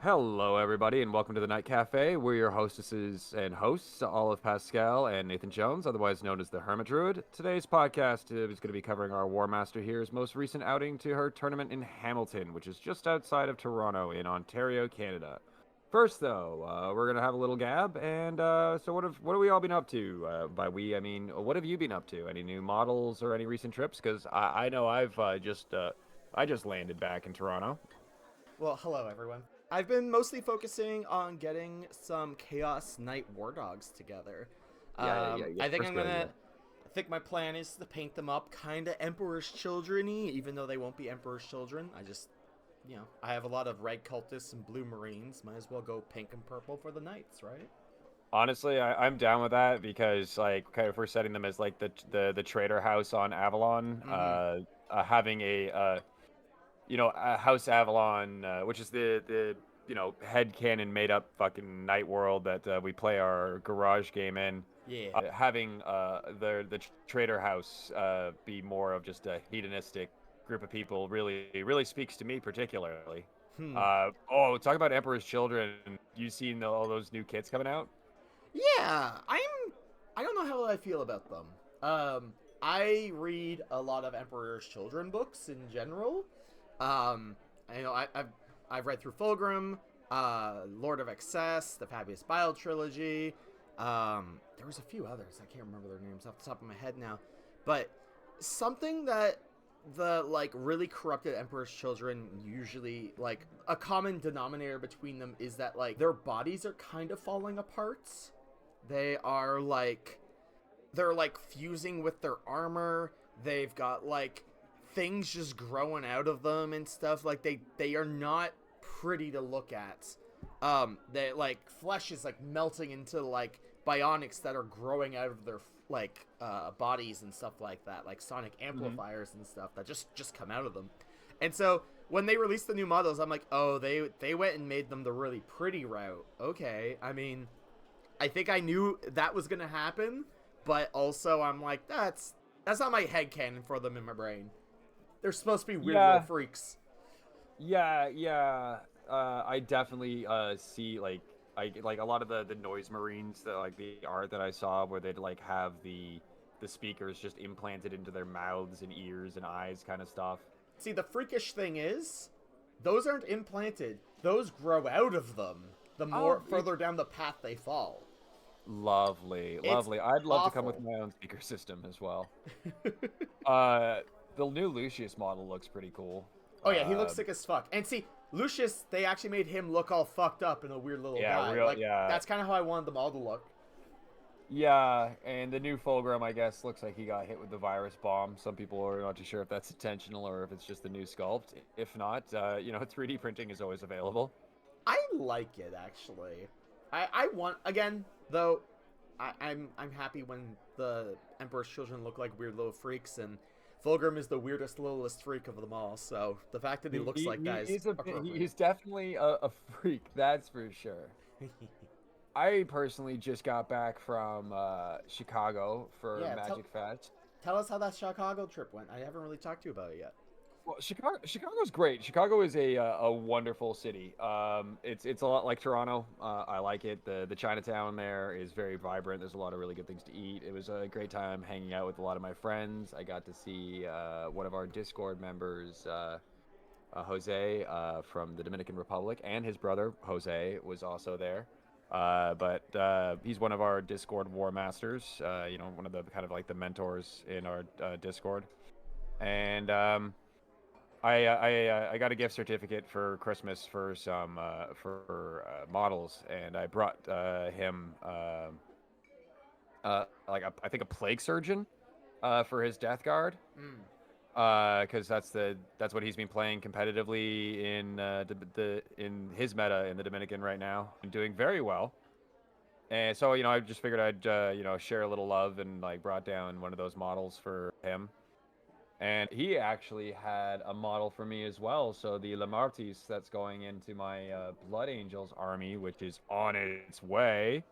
Hello, everybody, and welcome to the Night Cafe. We're your hostesses and hosts, Olive Pascal and Nathan Jones, otherwise known as the Hermit Druid. Today's podcast is going to be covering our War Master here's most recent outing to her tournament in Hamilton, which is just outside of Toronto in Ontario, Canada. First, though, we're going to have a little gab, and so what have we all been up to? By we, I mean, what have you been up to? Any new models or any recent trips? Because I know I just landed back in Toronto. Well, hello everyone. I've been mostly focusing on getting some Chaos Knight War Dogs together. Yeah. I think First, I'm good idea. gonna. I think my plan is to paint them up kind of Emperor's Children-y, even though they won't be Emperor's Children. I have a lot of red cultists and blue marines. Might as well go pink and purple for the knights, right? Honestly, I'm down with that because like kind of if we're setting them as like the trader house on Avalon, Mm-hmm. having a House Avalon, which is the head canon made up fucking night world that we play our garage game in. Yeah. Having the trader house be more of just a hedonistic group of people really speaks to me particularly. Hmm. Talk about Emperor's Children. You seen all those new kits coming out? Yeah. I don't know how I feel about them. I read a lot of Emperor's Children books in general. Um, I've read through Fulgrim, Lord of Excess, the Fabius Bile trilogy. There was a few others. I can't remember their names off the top of my head now, but something that the like really corrupted Emperor's Children usually like a common denominator between them is that like their bodies are kind of falling apart. They are like they're like fusing with their armor. They've got like things just growing out of them and stuff. Like they are not pretty to look at. They like flesh is like melting into like bionics that are growing out of their like bodies and stuff like that, like sonic Mm-hmm. amplifiers and stuff that just come out of them. And so when they released the new models, I'm like, oh, they went and made them the really pretty route. Okay, I mean, I think I knew that was gonna happen, but also I'm like, that's not my head canon for them in my brain. They're supposed to be weird little Yeah, freaks. yeah. I definitely see like a lot of the noise marines that like the art that I saw where they'd like have the speakers just implanted into their mouths and ears and eyes kind of stuff. See, the freakish thing is, those aren't implanted. Those grow out of them the more Oh, further down the path they fall. lovely, It's lovely. I'd love to come with awful. my own speaker system as well. Uh, the new Lucius model looks pretty cool. Oh yeah, he looks Uh, sick as fuck. And see, Lucius, they actually made him look all fucked up and a weird little yeah, guy. real, Like yeah. that's kind of how I wanted them all to look. Yeah, and the new Fulgrim, I guess, looks like he got hit with the virus bomb. Some people are not too sure if that's intentional or if it's just the new sculpt. If not, 3D printing is always available. I like it actually. I want again though. I'm happy when the Emperor's Children look like weird little freaks, and Fulgrim is the weirdest, littlest freak of them all. So the fact that he looks like that is appropriate. He's definitely a freak, that's for sure. I personally just got back from Chicago for Yeah, Magic Fest. tell us how that Chicago trip went. I haven't really talked to you about it yet. Well, Chicago's great. Chicago is a wonderful city. It's a lot like Toronto. I like it. The Chinatown there is very vibrant. There's a lot of really good things to eat. It was a great time hanging out with a lot of my friends. I got to see one of our Discord members, Jose, from the Dominican Republic, and his brother Jose was also there. But he's one of our Discord War Masters. One of the kind of like the mentors in our Discord, and I got a gift certificate for Christmas for some models, and I brought him I think a plague surgeon for his death guard Mm. because that's what he's been playing competitively in in his meta in the Dominican right now and doing very well. And so I just figured I'd share a little love and like brought down one of those models for him. And he actually had a model for me as well. So the Lamartis that's going into my Blood Angels army, which is on its way,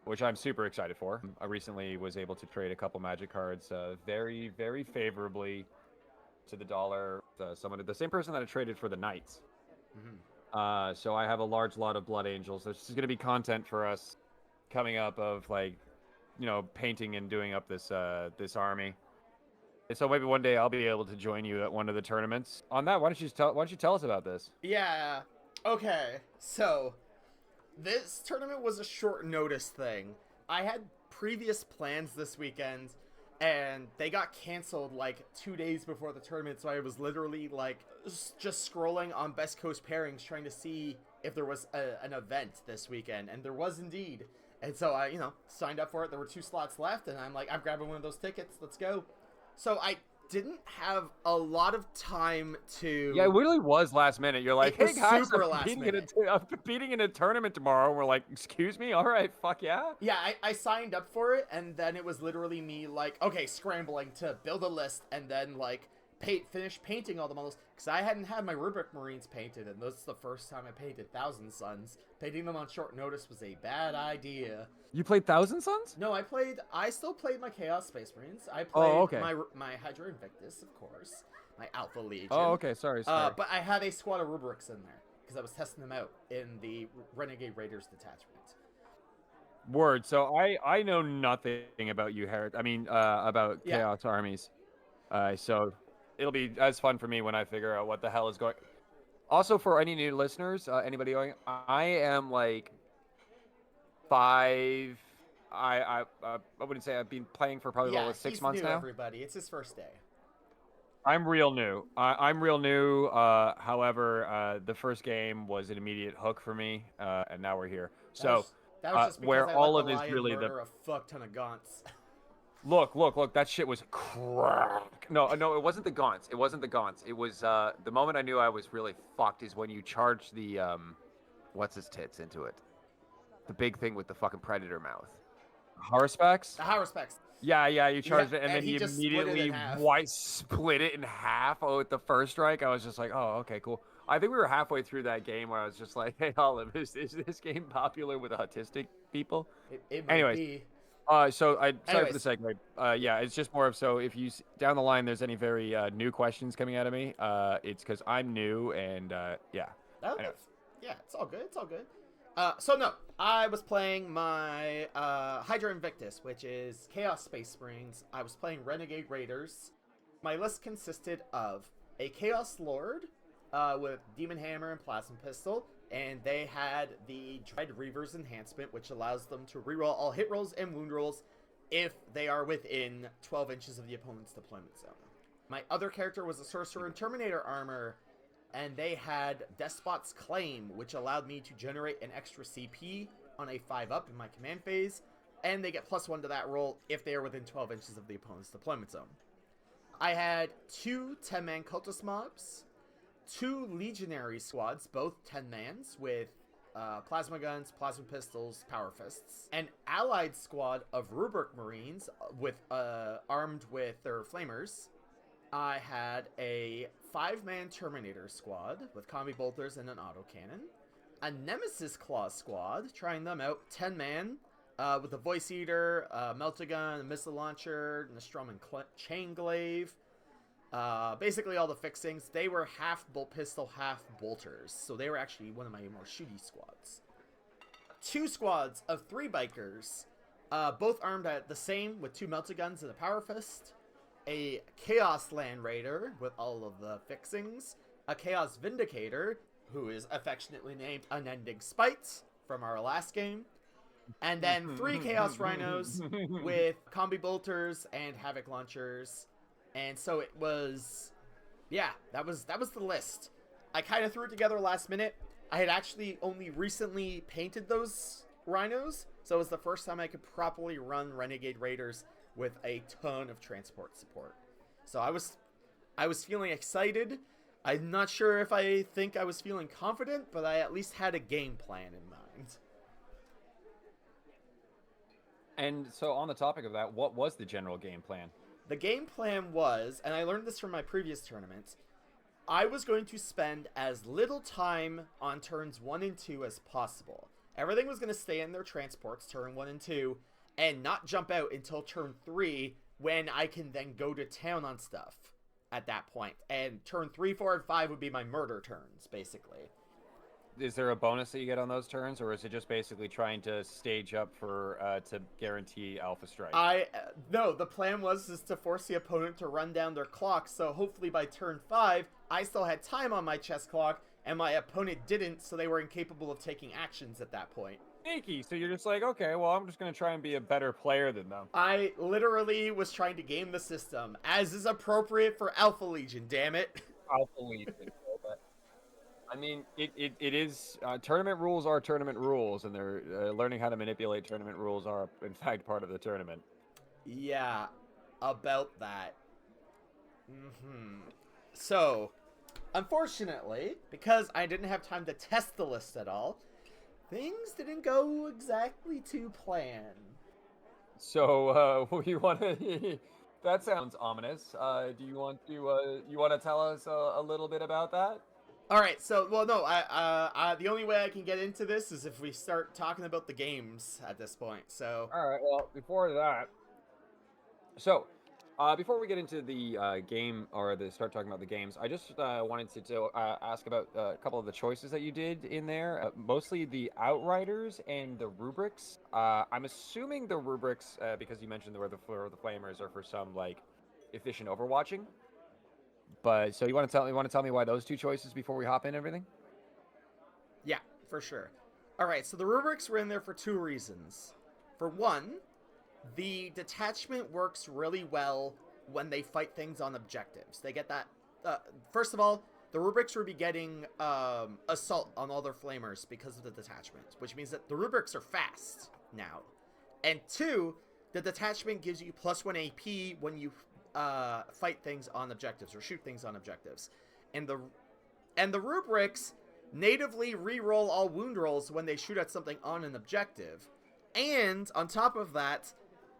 which I'm super excited for. I recently was able to trade a couple magic cards very favorably to the dollar. Someone, the same person that I traded for the Knights. Mm-hmm. So I have a large lot of blood angels. This is going to be content for us coming up of like, painting and doing up this army. And so maybe one day I'll be able to join you at one of the tournaments. On that, why don't you tell us about this? Yeah. Okay. So this tournament was a short notice thing. I had previous plans this weekend, and they got canceled like 2 days before the tournament. So I was literally like just scrolling on Best Coast pairings trying to see if there was an event this weekend, and there was indeed. And so I, signed up for it. There were 2 slots left, and I'm like, I'm grabbing one of those tickets. Let's go. So I didn't have a lot of time to. Yeah, it really was last minute. You're like, It hey was guys, super last minute. I'm competing in a tournament tomorrow. And we're like, excuse me? All right, fuck yeah. Yeah, I signed up for it, and then it was literally me like, okay, scrambling to build a list, and then like finish painting all the models, because I hadn't had my Rubric Marines painted, and this is the first time I painted Thousand Suns. Painting them on short notice was a bad idea. You played Thousand Suns? No, I still played my Chaos Space Marines. I played okay. my Hydra Invictus, of course, my Alpha Legion. Oh, okay, sorry. But I had a squad of Rubrics in there, because I was testing them out in the Renegade Raiders detachment. Word. So I know nothing about you, about Chaos armies. So it'll be as fun for me when I figure out what the hell is going. Also, for any new listeners, anybody going, I am like 5. I wouldn't say I've been playing for probably about 6 months new, now. Everybody, it's his first day. I'm real new. I'm real new. However, the first game was an immediate hook for me, and now we're here. So. That was just because where I all let of the is lion really murder a fuck ton of gaunts. Look, that shit was crack. No, it wasn't the gaunts. It wasn't the gaunts. It was the moment I knew I was really fucked is when you charge the what's his tits into it, the big thing with the fucking predator mouth, Haruspex. The Haruspex. Yeah, you charged it, and then he immediately split it in half. Oh, with the first strike, I was just like, oh, okay, cool. I think we were halfway through that game where I was just like, hey, Olive, is this game popular with autistic people? It might be. Sorry for the segue. Yeah, it's just more of, so if you down the line there's any very new questions coming out of me, it's because I'm new, and yeah. Yeah, it's all good. It's all good. So no, I was playing my Hydra Invictus, which is Chaos Space Marines. I was playing Renegade Raiders. My list consisted of a Chaos Lord with Demon Hammer and Plasma Pistol, and they had the Dread Reaver's Enhancement, which allows them to reroll all hit rolls and wound rolls if they are within 12 inches of the opponent's deployment zone. My other character was a Sorcerer in Terminator armor, and they had Despot's Claim, which allowed me to generate an extra CP on a 5-up in my command phase, and they get +1 to that roll if they are within 12 inches of the opponent's deployment zone. I had 2 10-man cultist mobs, 2 legionary squads, both 10-mans, with plasma guns, plasma pistols, power fists, an allied squad of Rubric Marines with armed with their flamers. I had a 5-man Terminator squad with combi bolters and an autocannon, a Nemesis Claw squad, trying them out, 10-man, with a Voice Eater, Melt-A-Gun, a missile launcher, Nostrum and Chain Glaive. Basically all the fixings. They were half bolt pistol, half bolters, so they were actually one of my more shooty squads. 2 squads of 3 bikers, both armed at the same with 2 Melt-A-Guns and a power fist. A Chaos Land Raider with all of the fixings, a Chaos Vindicator, who is affectionately named Unending Spite from our last game, and then 3 Chaos Rhinos with combi bolters and havoc launchers. And so it was, yeah, that was the list. I kind of threw it together last minute. I had actually only recently painted those rhinos, so it was the first time I could properly run Renegade Raiders with a ton of transport support. So I was feeling excited. I'm not sure if I think I was feeling confident, but I at least had a game plan in mind. And so on the topic of that, what was the general game plan? The game plan was, and I learned this from my previous tournament, I was going to spend as little time on turns 1 and 2 as possible. Everything was going to stay in their transports, turn 1 and 2, and not jump out until turn 3, when I can then go to town on stuff at that point. And turn 3, 4, and 5 would be my murder turns, basically. is there a bonus that you get on those turns, or is it just basically trying to stage up for to guarantee Alpha Strike? No, the plan was is to force the opponent to run down their clock, so hopefully by turn 5, I still had time on my chess clock, and my opponent didn't, so they were incapable of taking actions at that point. Sneaky. So you're just like, okay, well, I'm just gonna try and be a better player than them. I literally was trying to game the system, as is appropriate for Alpha Legion, damn it. Alpha Legion. But I mean, it is tournament rules are tournament rules, and they're learning how to manipulate tournament rules are in fact part of the tournament. Yeah, about that. So, unfortunately, because I didn't have time to test the list at all, things didn't go exactly to plan. So, you want to? That sounds ominous. Do you want to tell us a little bit about that? All right, so well, no, the only way I can get into this is if we start talking about the games at this point. So, All right. Well, before that, so before we get into the game or start talking about the games, I just wanted to ask about a couple of the choices that you did in there. Mostly the Outriders and the rubrics. I'm assuming the rubrics because you mentioned where the flamers are for some like efficient overwatching. But so you want to tell me why those two choices before we hop in everything? yeah, for sure. All right, so the rubrics were in there for 2 reasons. For one, the detachment works really well when they fight things on objectives. They get that. First of all, the rubrics will be getting assault on all their flamers because of the detachment, which means that the rubrics are fast now. And 2, the detachment gives you +1 AP when you fight things on objectives or shoot things on objectives. And the rubrics natively re-roll all wound rolls when they shoot at something on an objective. And on top of that,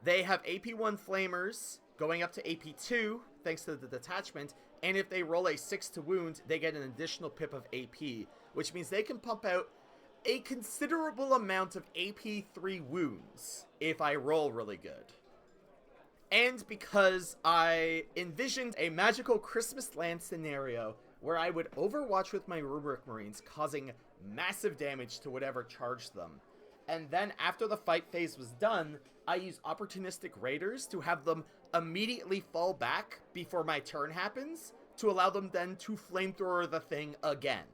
they have AP1 flamers going up to AP2 thanks to the detachment, and if they roll a 6 to wound, they get an additional pip of AP, which means they can pump out a considerable amount of AP3 wounds if I roll really good. And because I envisioned a magical Christmas land scenario where I would overwatch with my Rubric Marines, causing massive damage to whatever charged them. And then after the fight phase was done, I used opportunistic raiders to have them immediately fall back before my turn happens, to allow them then to flamethrower the thing again.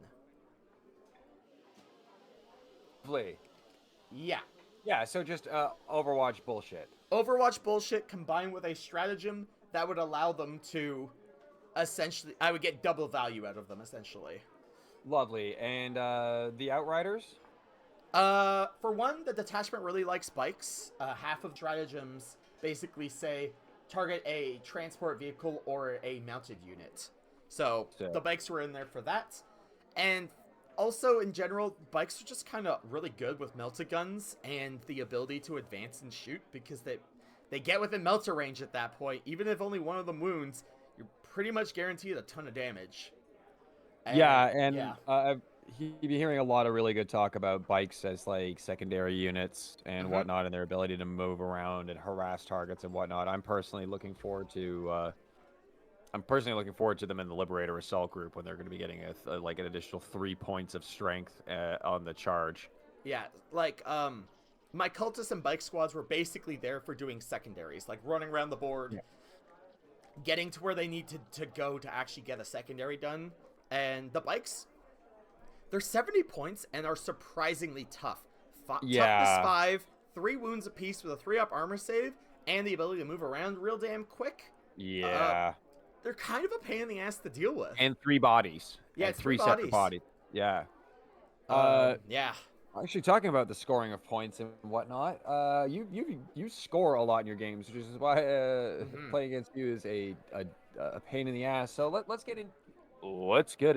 Lovely. Yeah. Yeah. So just Overwatch bullshit. Overwatch bullshit combined with a stratagem that would allow them to essentially, I would get double value out of them essentially. Lovely. And the Outriders? For one, the detachment really likes bikes. Half of stratagems basically say target a transport vehicle or a mounted unit. So the bikes were in there for that. And also, in general, bikes are just kind of really good with melter guns and the ability to advance and shoot because they get within melter range at that point. Even if only one of them wounds, you're pretty much guaranteed a ton of damage. I've been hearing a lot of really good talk about bikes as like secondary units and whatnot, and their ability to move around and harass targets and whatnot. I'm personally looking forward to them in the Liberator Assault group when they're going to be getting like an additional 3 points of strength on the charge. Yeah, like my cultists and bike squads were basically there for doing secondaries, like running around the board, getting to where they need to go to actually get a secondary done. And the bikes, they're 70 points and are surprisingly tough. Toughness 5, 3 wounds apiece with a 3-up armor save, and the ability to move around real damn quick. Yeah. They're kind of a pain in the ass to deal with. And 3 bodies. Yeah, and 3 separate bodies. Yeah. Yeah. Actually, talking about the scoring of points and whatnot, you score a lot in your games, which is why playing against you is a pain in the ass. So let's get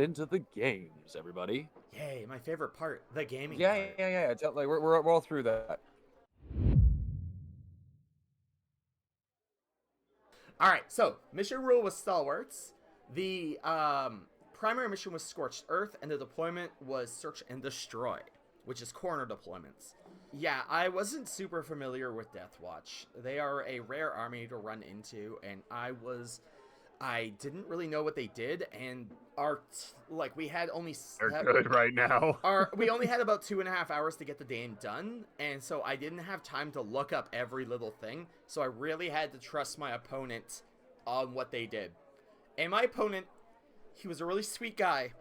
into the games, everybody. Yay, my favorite part, the gaming Yeah, part. yeah. Like we're all through that. All right, so mission rule was Stalwarts. The primary mission was Scorched Earth, and the deployment was Search and Destroy, which is corner deployments. Yeah, I wasn't super familiar with Deathwatch. They are a rare army to run into, and I was I didn't really know what they did, and we had only They're good right now. we only had about 2.5 hours to get the game done, and so I didn't have time to look up every little thing. So I really had to trust my opponent on what they did. And my opponent, he was a really sweet guy,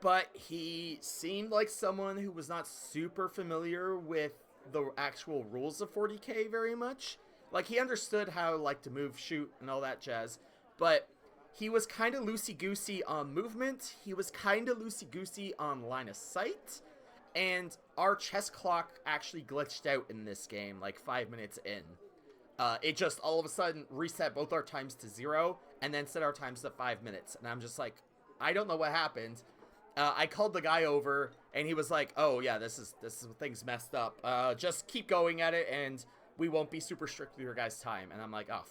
but he seemed like someone who was not super familiar with the actual rules of 40k very much. Like, he understood how, like, to move, shoot, and all that jazz, but he was kind of loosey-goosey on movement, he was kind of loosey-goosey on line of sight, and our chess clock actually glitched out in this game, like, 5 minutes in. It just all of a sudden reset both our times to 0, and then set our times to 5 minutes, and I'm just like, I don't know what happened. I called the guy over, and he was like, "Oh yeah, this is things messed up. Just keep going at it, and we won't be super strict with your guys' time." And I'm like, "Oh,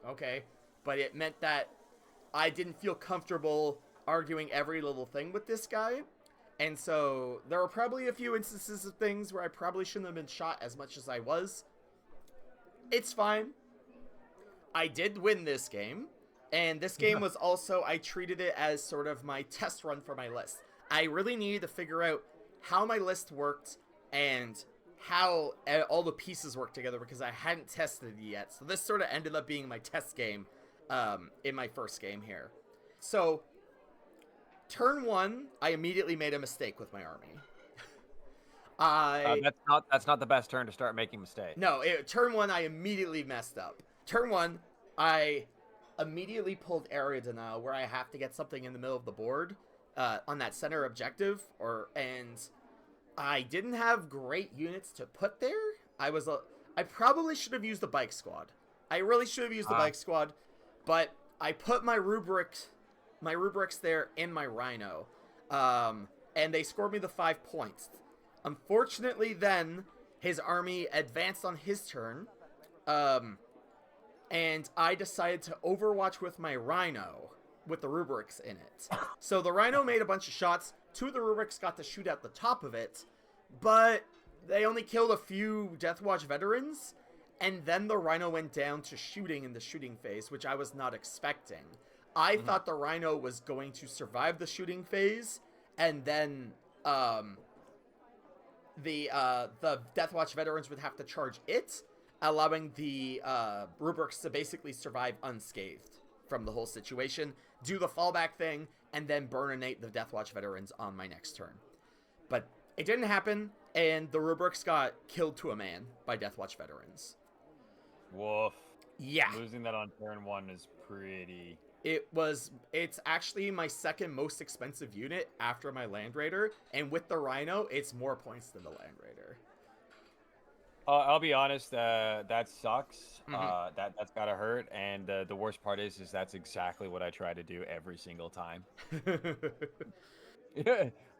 okay." But it meant that I didn't feel comfortable arguing every little thing with this guy, and so there were probably a few instances of things where I probably shouldn't have been shot as much as I was. It's fine. I did win this game, and this game was also, I treated it as sort of my test run for my list. I really needed to figure out how my list worked and how all the pieces work together, because I hadn't tested it yet. So this sort of ended up being my test game in my first game here. So turn 1, I immediately made a mistake with my army. That's not the best turn to start making mistakes. No, turn 1, I immediately messed up. Turn 1, I immediately pulled area denial, where I have to get something in the middle of the board on that center objective, and I didn't have great units to put there. I probably should have used the bike squad. I really should have used the bike squad, but I put my rubrics there in my rhino, and they scored me the 5 points. Unfortunately, then his army advanced on his turn, and I decided to overwatch with my rhino with the rubrics in it. So the rhino made a bunch of shots. 2 of the rubrics got to shoot at the top of it, but they only killed a few Deathwatch veterans, and then the rhino went down to shooting in the shooting phase, which I was not expecting. I thought the rhino was going to survive the shooting phase, and then the Deathwatch veterans would have to charge it, allowing the rubrics to basically survive unscathed from the whole situation, do the fallback thing, and then burninate the Deathwatch veterans on my next turn. But it didn't happen, and the rubrics got killed to a man by Deathwatch veterans. Woof. Yeah. Losing that on turn 1 is pretty... It's actually my second most expensive unit after my Land Raider, and with the Rhino, it's more points than the Land Raider. I'll be honest, that sucks. That's gotta hurt, and the worst part is that's exactly what I try to do every single time.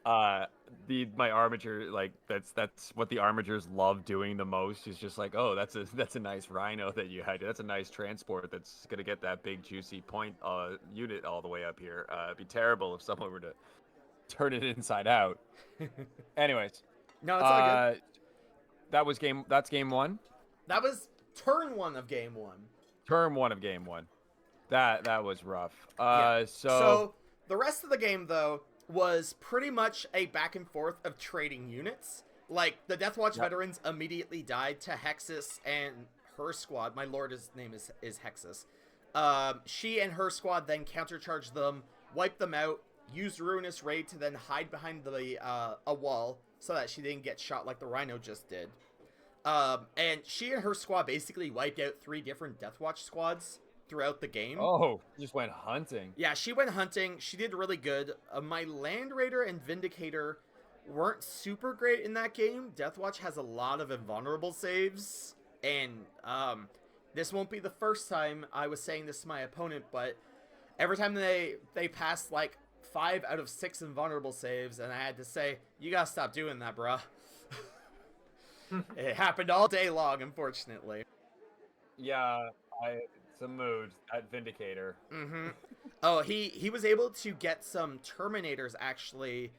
My armature, like that's what the armatures love doing the most, is just like, oh, that's a nice rhino that you had. That's a nice transport that's gonna get that big juicy point unit all the way up here. It'd be terrible if someone were to turn it inside out. Anyways, no, it's all good. That's game 1. That was turn 1 of game 1. Turn 1 of game 1. That was rough. Yeah. So So the rest of the game, though, was pretty much a back and forth of trading units. Like, the Deathwatch veterans immediately died to Hexus and her squad. My lord's name is Hexus. She and her squad then countercharged them, wiped them out, used Ruinous Raid to then hide behind a wall so that she didn't get shot like the Rhino just did. And she and her squad basically wiped out 3 different Deathwatch squads throughout the game. Oh, just went hunting. Yeah, she went hunting. She did really good. My Land Raider and Vindicator weren't super great in that game. Deathwatch has a lot of invulnerable saves, and this won't be the first time I was saying this to my opponent, but every time they passed like 5 out of 6 invulnerable saves, and I had to say, you gotta stop doing that, bruh. It happened all day long, unfortunately. Yeah, it's a mood at Vindicator. Oh, he was able to get some Terminators actually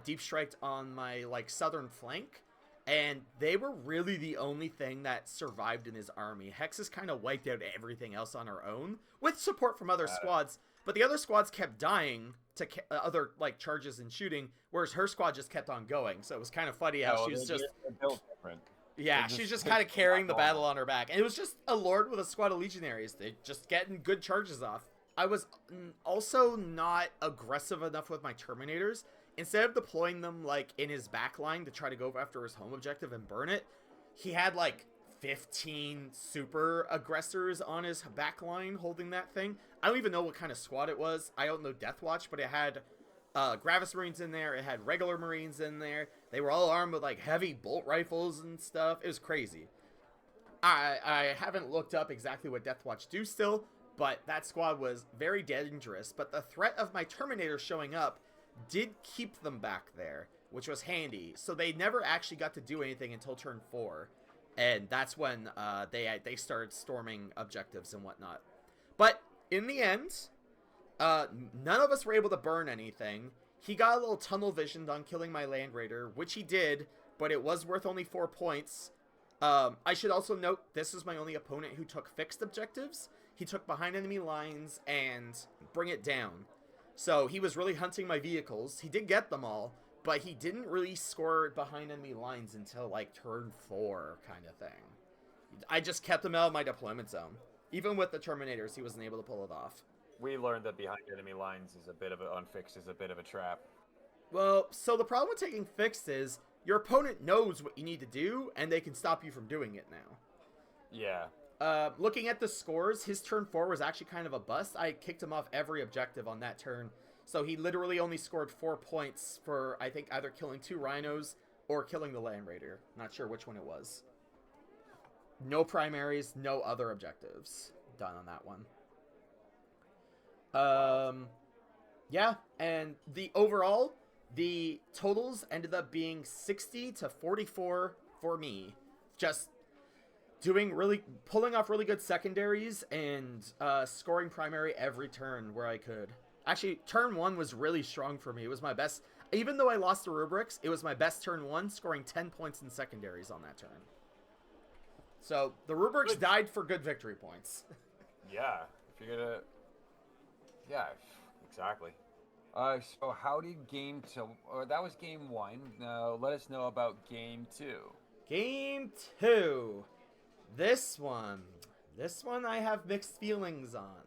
deep striked on my like southern flank, and they were really the only thing that survived in his army. Hexus kind of wiped out everything else on her own, with support from other squads, but the other squads kept dying to other, like, charges and shooting, whereas her squad just kept on going, so it was kind of funny how she was just... built different. Yeah, she's just kind of carrying the battle on her back, and it was just a lord with a squad of legionaries. They just getting good charges off. I was also not aggressive enough with my Terminators. Instead of deploying them, like, in his back line to try to go after his home objective and burn it, he had, like, 15 super aggressors on his back line holding that thing. I don't even know what kind of squad it was. I don't know Deathwatch, but it had Gravis Marines in there. It had regular Marines in there. They were all armed with, like, heavy bolt rifles and stuff. It was crazy. I haven't looked up exactly what Deathwatch do still, but that squad was very dangerous. But the threat of my Terminator showing up did keep them back there, which was handy. So they never actually got to do anything until turn 4, and that's when they started storming objectives and whatnot. But in the end, none of us were able to burn anything. He got a little tunnel visioned on killing my Land Raider, which he did, but it was worth only 4 points. I should also note, this is my only opponent who took fixed objectives. He took behind enemy lines and bring it down. So he was really hunting my vehicles. He did get them all, but he didn't really score behind enemy lines until, like, turn 4 kind of thing. I just kept him out of my deployment zone. Even with the Terminators, he wasn't able to pull it off. We learned that behind enemy lines is a bit of unfixed is a bit of a trap. Well, so the problem with taking fixed is your opponent knows what you need to do, and they can stop you from doing it now. Yeah. Looking at the scores, his turn 4 was actually kind of a bust. I kicked him off every objective on that turn. So he literally only scored 4 points for, I think, either killing 2 rhinos or killing the Land Raider. Not sure which one it was. No primaries, no other objectives done on that one. Yeah, and the overall, the totals ended up being 60 to 44 for me. Just pulling off really good secondaries and scoring primary every turn where I could. Actually, turn 1 was really strong for me. It was my best. Even though I lost the rubrics, it was my best turn 1, scoring 10 points in secondaries on that turn. So the rubrics died for good victory points. Yeah, if you're gonna. Yeah, exactly. So how did game 2? That was game 1. Now let us know about game 2. Game 2. This one I have mixed feelings on.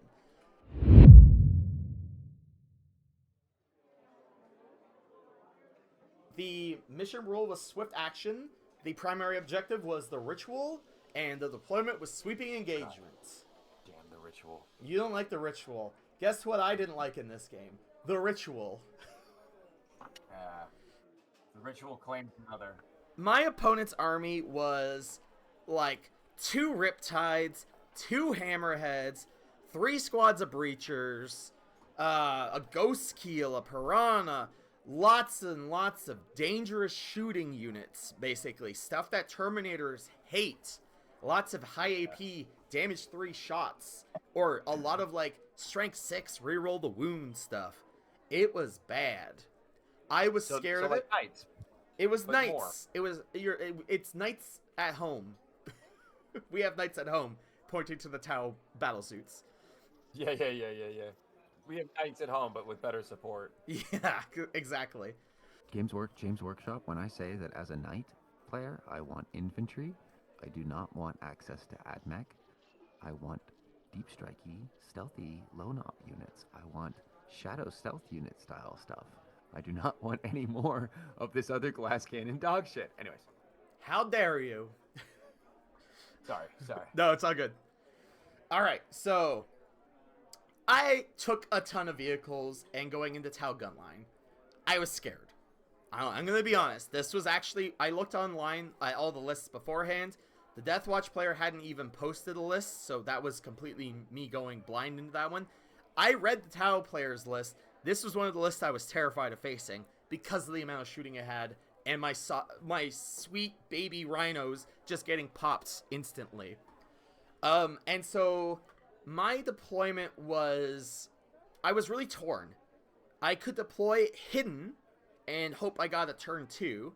The mission rule was swift action. The primary objective was the ritual, and the deployment was sweeping engagement. Damn the ritual. You don't like the ritual. Guess what I didn't like in this game? The ritual. The ritual claims another. My opponent's army was like 2 Riptides, 2 Hammerheads, 3 squads of Breachers, a Ghost Keel, a Piranha, lots and lots of dangerous shooting units, basically. Stuff that Terminators hate. Lots of high AP, damage 3 shots, or a lot of, like, strength 6, reroll the wound stuff. It was bad. I was scared of it. Knights. It was knights. More. It was it's knights at home. We have knights at home, pointing to the Tau battle suits. Yeah. We have knights at home, but with better support. Yeah, exactly. James Workshop, when I say that as a knight player, I want infantry, I do not want access to AdMech. I want deep strikey, stealthy, low-knob units. I want shadow stealth unit style stuff. I do not want any more of this other glass cannon dog shit. Anyways. How dare you? Sorry. No, it's all good. Alright, so I took a ton of vehicles and going into Tau gun line. I was scared. I'm going to be honest. This was actually, I looked online at all the lists beforehand. The Deathwatch player hadn't even posted a list, so that was completely me going blind into that one. I read the Tau player's list. This was one of the lists I was terrified of facing because of the amount of shooting it had and my sweet baby rhinos just getting popped instantly. And so my deployment was, I was really torn. I could deploy hidden and hope I got a turn 2,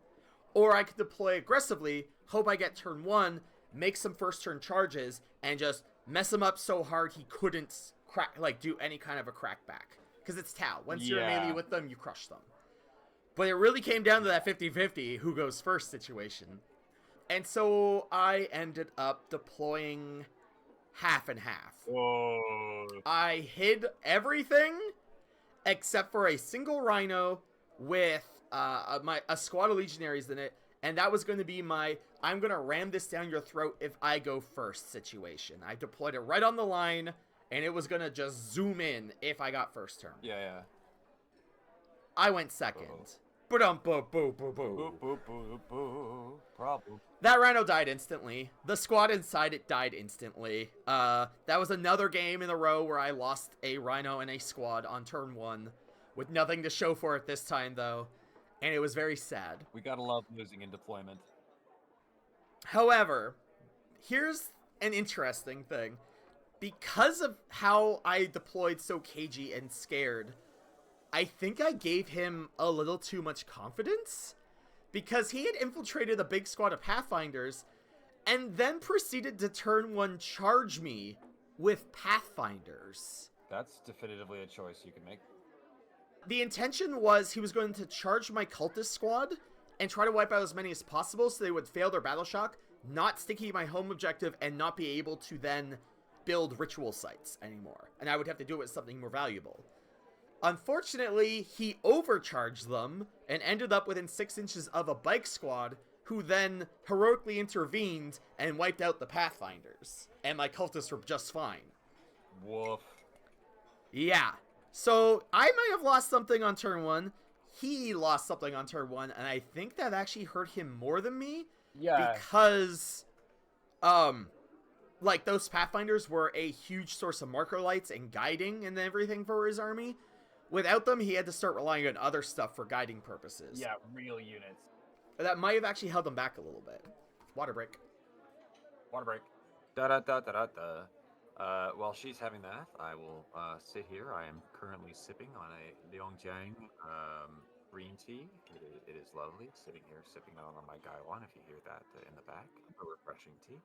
Or I could deploy aggressively, hope I get turn 1, make some first turn charges, and just mess him up so hard he couldn't crack, like, do any kind of a crackback. Because it's Tau. Once you're in melee with them, you crush them. But it really came down to that 50-50 who goes first situation. And so I ended up deploying half and half. Whoa. I hid everything except for a single Rhino with a squad of Legionaries in it, and that was going to be my I'm going to ram this down your throat if I go first situation. I deployed it right on the line, and it was going to just zoom in if I got first turn. Yeah. I went second. Ba-dum-boo-boo-boo-boo. Boo. Problem. That Rhino died instantly. The squad inside it died instantly. That was another game in a row where I lost a Rhino and a squad on turn 1 with nothing to show for it this time, though. And it was very sad. We gotta love losing in deployment. However, here's an interesting thing. Because of how I deployed so cagey and scared, I think I gave him a little too much confidence. Because he had infiltrated a big squad of Pathfinders and then proceeded to turn 1 charge me with Pathfinders. That's definitively a choice you can make. The intention was he was going to charge my cultist squad and try to wipe out as many as possible so they would fail their battle shock, not sticking my home objective, and not be able to then build ritual sites anymore. And I would have to do it with something more valuable. Unfortunately, he overcharged them and ended up within 6 inches of a bike squad, who then heroically intervened and wiped out the Pathfinders. And my cultists were just fine. Woof. Yeah. So, I might have lost something on turn 1. He lost something on turn 1, and I think that actually hurt him more than me. Yeah. Because, like, those Pathfinders were a huge source of marker lights and guiding and everything for his army. Without them, he had to start relying on other stuff for guiding purposes. Yeah, real units. That might have actually held him back a little bit. Water break. Water break. Da-da-da-da-da-da. While she's having that, I will sit here. I am currently sipping on a Liongjiang green tea. It is lovely, sitting here sipping on my Gaiwan, if you hear that in the back. A refreshing tea.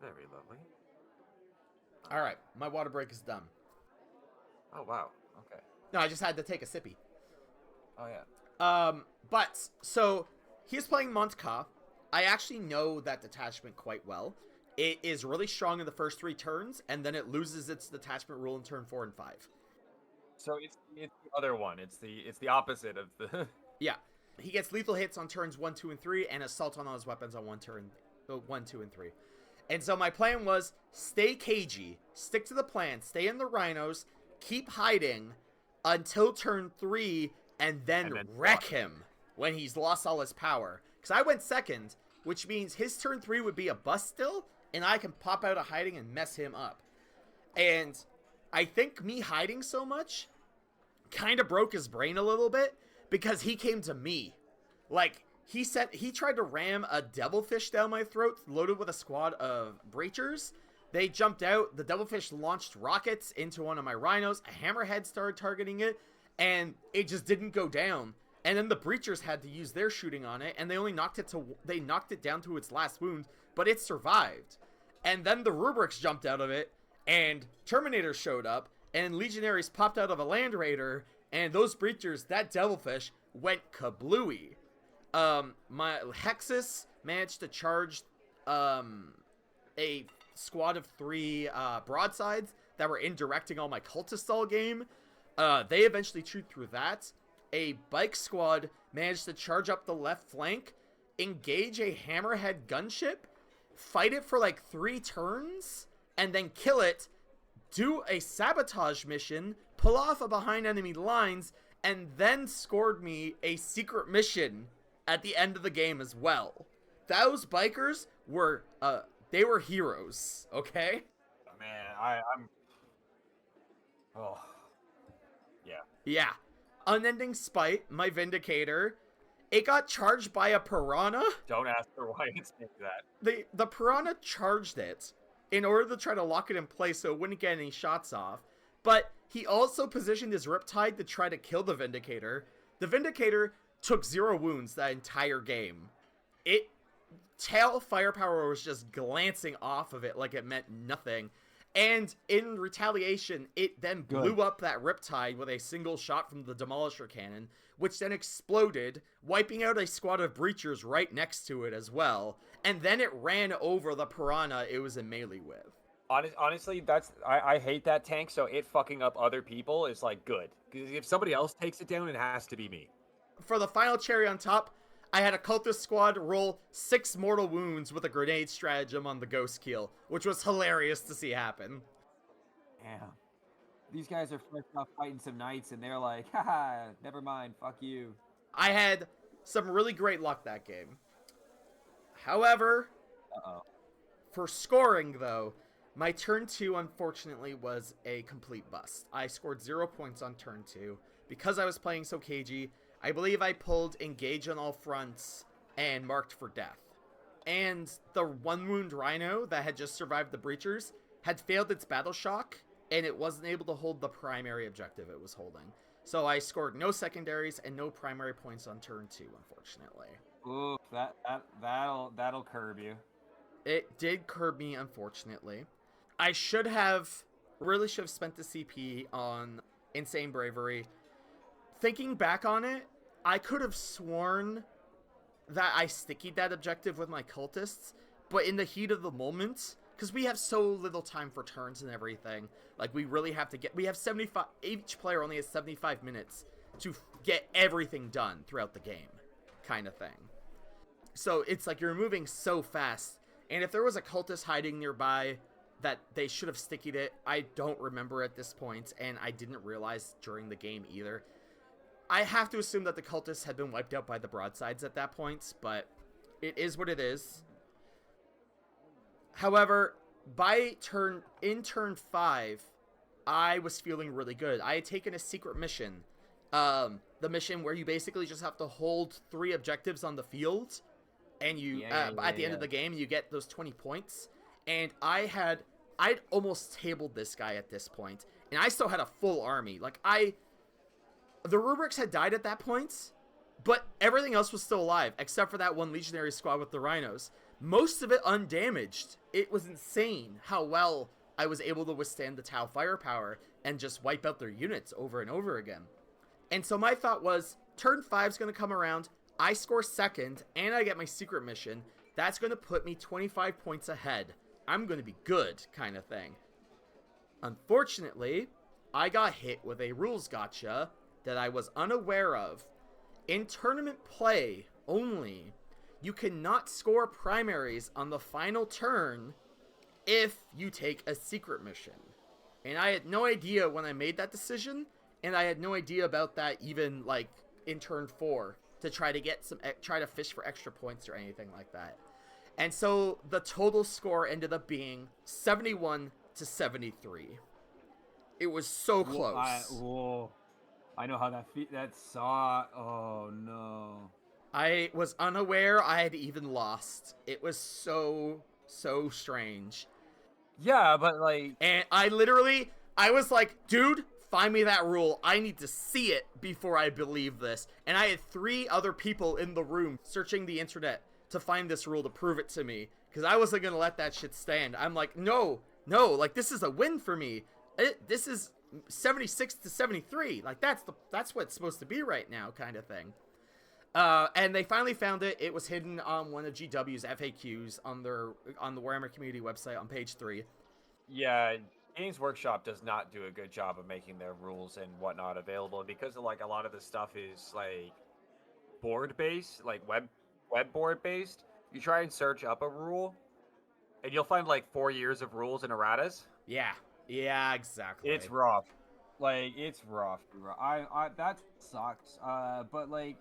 Very lovely. All right, my water break is done. Oh, wow. Okay. No, I just had to take a sippy. Oh, yeah. But, so, he's playing Montka. I actually know that detachment quite well. It is really strong in the first 3 turns, and then it loses its detachment rule in turn 4 and 5. So it's the other one. It's the opposite of the... Yeah. He gets lethal hits on turns 1, 2, and 3, and assault on all his weapons on 1, 2, and 3. And so my plan was, stay cagey, stick to the plan, stay in the rhinos, keep hiding until turn 3, and then wreck him when he's lost all his power. Because I went second, which means his turn 3 would be a bust still, and I can pop out of hiding and mess him up. And I think me hiding so much kind of broke his brain a little bit, because he came to me. Like, he tried to ram a devilfish down my throat loaded with a squad of breachers. They jumped out, the devilfish launched rockets into one of my rhinos, a hammerhead started targeting it, and it just didn't go down. And then the breachers had to use their shooting on it, and they only knocked it down to its last wound, but it survived. And then the rubrics jumped out of it, and Terminators showed up, and Legionaries popped out of a Land Raider, and those breachers, that devilfish, went kablooey. My Hexus managed to charge a squad of 3 broadsides that were indirecting all my cultists all game. They eventually chewed through that. A bike squad managed to charge up the left flank, engage a hammerhead gunship, fight it for like 3 turns, and then kill it, do a sabotage mission, pull off a behind enemy lines, and then scored me a secret mission at the end of the game as well. Those bikers were, they were heroes, okay? Man, I'm... Oh. Yeah. Yeah. Unending Spite, my Vindicator, it got charged by a Piranha. Don't ask her why it's like that. The Piranha charged it in order to try to lock it in place so it wouldn't get any shots off. But he also positioned his Riptide to try to kill the Vindicator. The Vindicator took 0 wounds that entire game. it tail firepower was just glancing off of it like it meant nothing. And in retaliation, it then blew up that Riptide with a single shot from the Demolisher Cannon, which then exploded, wiping out a squad of Breachers right next to it as well. And then it ran over the Piranha it was in melee with. Honestly, I hate that tank, so it fucking up other people is like good. Because if somebody else takes it down, it has to be me. For the final cherry on top, I had a cultist squad roll 6 mortal wounds with a grenade stratagem on the ghost kill, which was hilarious to see happen. Damn. These guys are first off fighting some knights, and they're like, haha, never mind, fuck you. I had some really great luck that game. However, for scoring, though, my turn 2, unfortunately, was a complete bust. I scored 0 points on turn 2. Because I was playing so cagey, I believe I pulled Engage on all fronts and Marked for Death. And the 1 wound Rhino that had just survived the Breachers had failed its Battle Shock, and it wasn't able to hold the primary objective it was holding. So I scored no secondaries and no primary points on turn 2, unfortunately. Ooh, that'll curb you. It did curb me, unfortunately. I really should have spent the CP on Insane Bravery. Thinking back on it, I could have sworn that I stickied that objective with my cultists, but in the heat of the moment, because we have so little time for turns and everything, like we really have to we have 75, each player only has 75 minutes to get everything done throughout the game, kind of thing. So it's like you're moving so fast, and if there was a cultist hiding nearby that they should have stickied it, I don't remember at this point, and I didn't realize during the game either. I have to assume that the cultists had been wiped out by the broadsides at that point, but it is what it is. However, in turn 5, I was feeling really good. I had taken a secret mission, the mission where you basically just have to hold 3 objectives on the field, and you at the end of the game you get those 20 points. And I'd almost tabled this guy at this point, and I still had a full army. Like the Rubrics had died at that point, but everything else was still alive, except for that 1 Legionary squad with the Rhinos. Most of it undamaged. It was insane how well I was able to withstand the Tau firepower and just wipe out their units over and over again. And so my thought was, turn 5 is going to come around, I score 2nd, and I get my secret mission. That's going to put me 25 points ahead. I'm going to be good, kind of thing. Unfortunately, I got hit with a rules gotcha that I was unaware of. In tournament play only, you cannot score primaries on the final turn if you take a secret mission. And I had no idea when I made that decision, and I had no idea about that even like in turn 4 to try to fish for extra points or anything like that. And so the total score ended up being 71 to 73. It was so close. I know how that saw. Oh no. I was unaware I had even lost. It was so strange. Yeah, but like, and I was like, dude, find me that rule. I need to see it before I believe this. And I had 3 other people in the room searching the internet to find this rule to prove it to me, because I wasn't gonna let that shit stand. I'm like, no, like this is a win for me. This is 76 to 73. Like that's what it's supposed to be right now, kind of thing. And they finally found it. It was hidden on one of GW's FAQs on the Warhammer community website on page 3. Yeah, Games Workshop does not do a good job of making their rules and whatnot available, because of like a lot of the stuff is like board based, like web board based. You try and search up a rule, and you'll find like 4 years of rules and erratas. Yeah, exactly. It's rough. Like, it's rough. I that sucks. But like,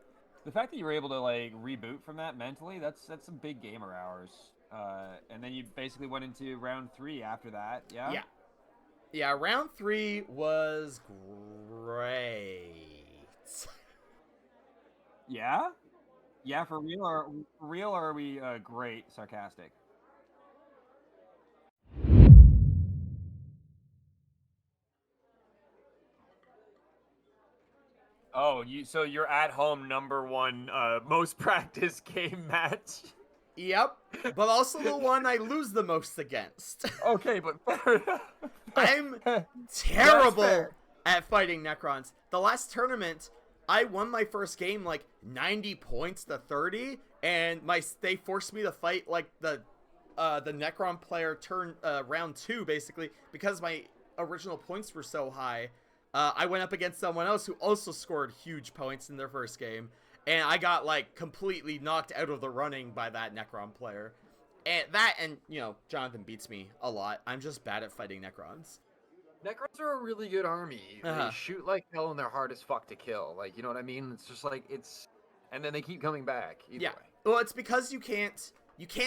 the fact that you were able to like reboot from that mentally, that's some big gamer hours. And then you basically went into round 3 after that. Yeah, round 3 was great. Yeah, for real, or are we great sarcastic? Oh, so you're at home #1 most practiced game match. Yep, but also the one I lose the most against. Okay, but fair enough. I'm That's terrible fair. at fighting Necrons. The last tournament, I won my first game like 90 points to 30, and they forced me to fight like the Necron player round 2 basically because my original points were so high. I went up against someone else who also scored huge points in their first game, and I got like completely knocked out of the running by that Necron player. And you know, Jonathan beats me a lot. I'm just bad at fighting Necrons. Necrons are a really good army. Uh-huh. They shoot like hell and they're hard as fuck to kill. Like, you know what I mean? It's just like and then they keep coming back. Either Yeah. way. Well, it's because you can't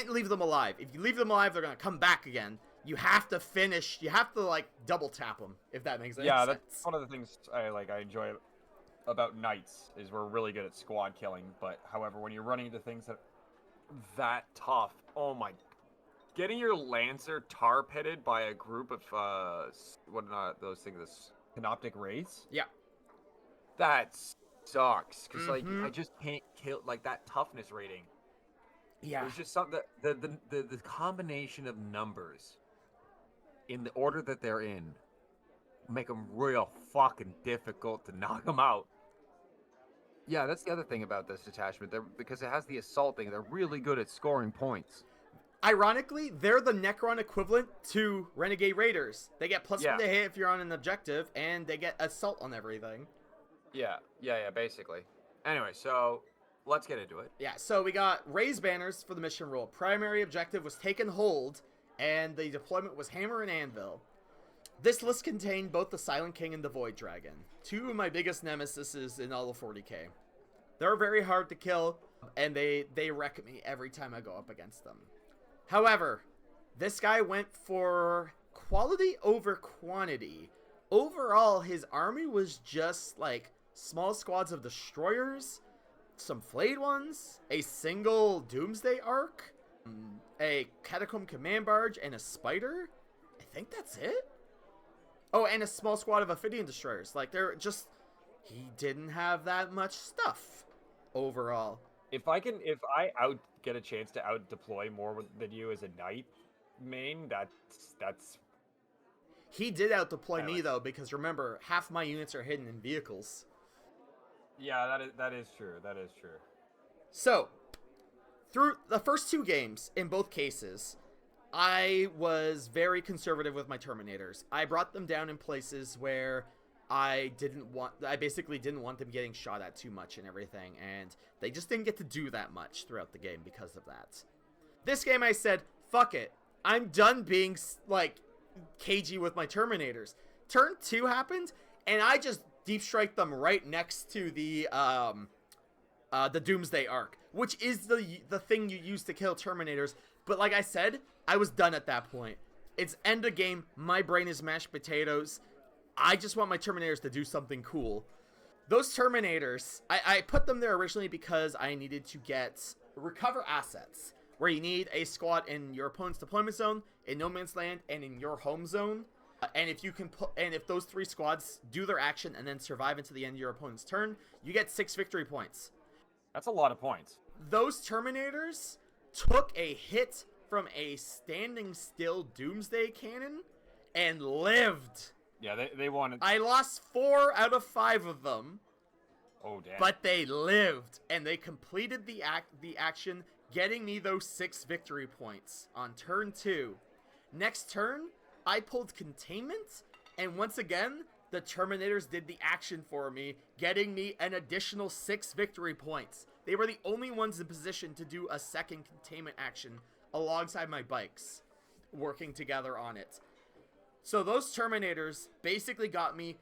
leave them alive. If you leave them alive, they're gonna come back again. You have to finish. You have to like double tap them, if that makes any Yeah, sense. that's one of the things I enjoy about knights is we're really good at squad killing. But however, when you're running into things that tough, oh my, getting your lancer tar pitted by a group of what are those things? Canoptic wraiths. Yeah. That sucks because like Mhm. I just can't kill like that toughness rating. Yeah. There's just something that the combination of numbers in the order that they're in make them real fucking difficult to knock them out. Yeah, that's the other thing about this detachment. Because it has the assaulting, they're really good at scoring points. Ironically, they're the Necron equivalent to Renegade Raiders. They get +1 to hit if you're on an objective, and they get assault on everything. Yeah, basically. Anyway, so let's get into it. Yeah, so we got raise banners for the mission rule. Primary objective was take and hold, and the deployment was hammer and anvil. This list contained both the Silent King and the Void Dragon, two of my biggest nemesises in all of 40k. They're very hard to kill, and they wreck me every time I go up against them. However, this guy went for quality over quantity. Overall, his army was just like small squads of destroyers, some flayed ones, a single Doomsday Ark, a Catacomb Command Barge, and a Spider. I think that's it. Oh, and a small squad of Ophidian Destroyers. Like, he didn't have that much stuff overall. If I get a chance to out deploy more than you as a knight main, that's He did out deploy me Anyway. though, because remember, half my units are hidden in vehicles. yeah, that is true. That is true. So, through the first 2 games, in both cases, I was very conservative with my Terminators. I brought them down in places where I basically didn't want them getting shot at too much and everything, and they just didn't get to do that much throughout the game because of that. This game I said, fuck it. I'm done being, like, cagey with my Terminators. Turn 2 happened, and I just deep strike them right next to the Doomsday Ark, which is the thing you use to kill Terminators. But like I said, I was done at that point. It's end of game. My brain is mashed potatoes. I just want my Terminators to do something cool. Those Terminators, I put them there originally because I needed to get recover assets, where you need a squad in your opponent's deployment zone, in no man's land, and in your home zone. And if those 3 squads do their action and then survive into the end of your opponent's turn, you get 6 victory points. That's a lot of points. Those Terminators took a hit from a standing still Doomsday Cannon and lived. Yeah, they wanted. I lost 4 out of 5 of them, Oh damn. but they lived, and they completed the action, getting me those 6 victory points on turn 2. Next turn, I pulled Containment, and once again, the Terminators did the action for me, getting me an additional 6 victory points. They were the only ones in position to do a second Containment action alongside my bikes, working together on it. So those Terminators basically got me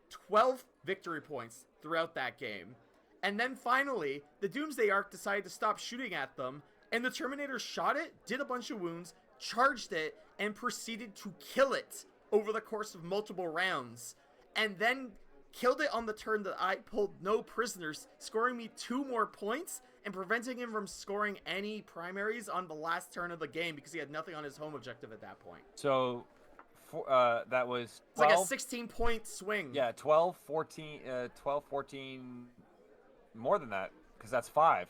12 victory points throughout that game. And then finally, the Doomsday Ark decided to stop shooting at them, and the Terminators shot it, did a bunch of wounds, charged it, and proceeded to kill it over the course of multiple rounds. And then killed it on the turn that I pulled no prisoners, scoring me 2 more points and preventing him from scoring any primaries on the last turn of the game because he had nothing on his home objective at that point. So, that was It's like a 12. 16-point swing. Yeah, 12, 14, 12, 14, more than that, because that's 5.